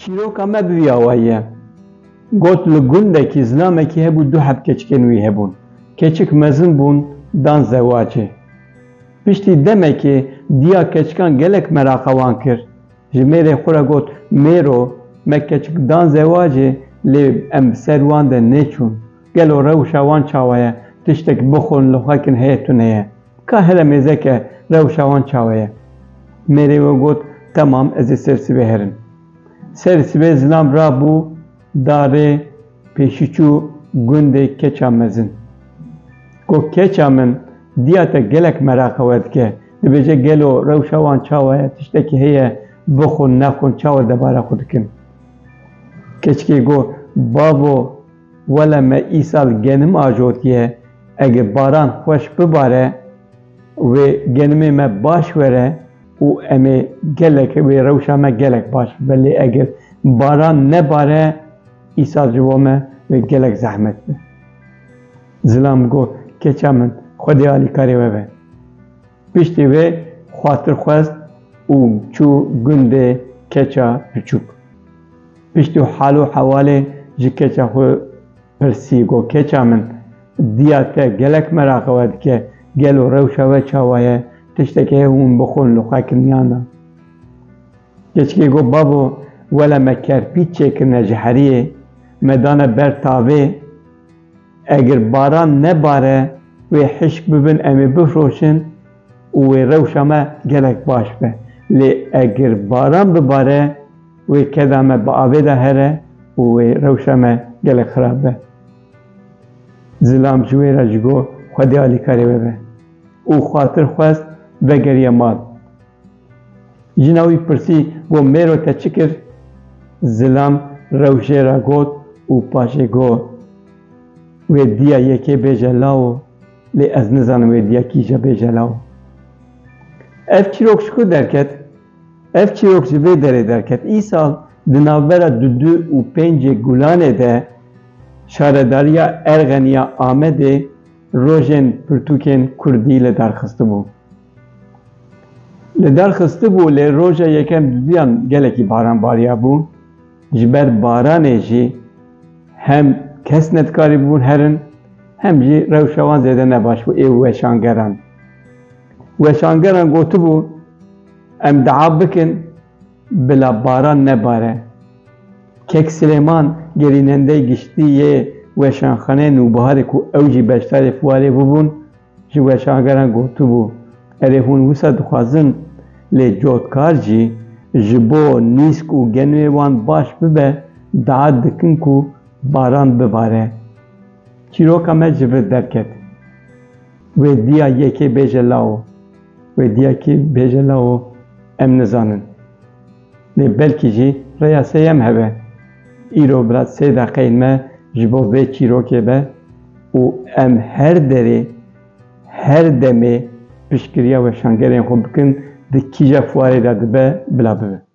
çîroka me bivîyawaye. Got li gundekî zilamekî hebû du heb keçikên wî hebûn. Keçik mezin bûn dan zewacê. Piştî demekê diya keçikan gelek meraqa wan kir. Ji mêrê xwe re got mêro me keçik dan zewacê lê em ser wan de nêçûn. Gelo rewşa wan çawa ye tiştek bixwin li xwekin heye tune ye. Ka here mêzeke rewşa wan çawa ye. Mêrê we got temam ez ê sersivê herin. Sersivê zilam rabû darê pêşîçû gundê keça mezin. Got keça min diya te gelek meraqa we dike. Dibêje gelo rewşa wan çawa ye tiştekî heye bixwin nexwin çawa debara xwe dikin. Keçikê got bavo wele me îsal genim ajotiye eger baran xweş bibare wê genimê me baş were û em ê gelek wê rewşa me gelek baş bibe lê eger baran nebare îsal ji bo me wê gelek zehmet be. Zilam got keça min Xwedê alîkarê we be. Piştî wê xwatir xwest û çû gundê keça biçûk. Piştî hal û hewalê ji keça xwe pirsî got keça min diya te gelek meraqa we dike gelo rewşa we çawa ye tiştekî heye hûn bixwin li xwekin yana. Keçikê got babo wele me kerpît çêkirine ji heriyê me dane ber tavê eger baran nebare wê hişk bibin em ê bifroşin û wê rewşa me gelek baş be. Lê eger baran bibare wê keda me bi avê de here û wê rewşa me gelek xirab be. Zilam ji wê re ji got Xwedê alîkarê we be û xwatir xwest vegeriye mal. Jina wî pirsî got mêro te çi kir? Zilam rewşê re got û paşê got wê diya yekê bêje law lê ez nizanim wê diya kî jî bêje law. Ev çîrok ji ku derket? Ev çîrok ji vê derê derket. Îsal di navbera du û pêncê Gulanê de şaredariya Erxeniya Amedê rojên pirtûkên Kurdî li darxistibû. Li darxistibû lê roja yekem duyan gelekî baran bariya bû. Ji ber baranê jî hem kes netkarî bûn herin hem jî rewşa wan zêde nebaş bû ê weşangeran. Weşangeran gotibû em dea bikin bila baran nebare. Kek Silêman gerînendeyê giştî yê weşanxaneyê Nûbiharê ku ew jî beşdarê fuarê bibûn ji weşangeran gotibû erê hûn wisa dixwazin lê cotkar jî ji bo nîsk û genwê wan baş bibe dea dikin ku baran bibare. Çîroka me ji vir derket. Wê diya yekê bêje law wê diya kî bêje law em nizanin. Lê belkî jî rêya sêyem hebe. Îro bila 3 deqeyên me ji bo vê çîrokê be û em her derê her demê piştgiriya weşangerên xwe bikin di kîja fuarê de dibe bila bibe.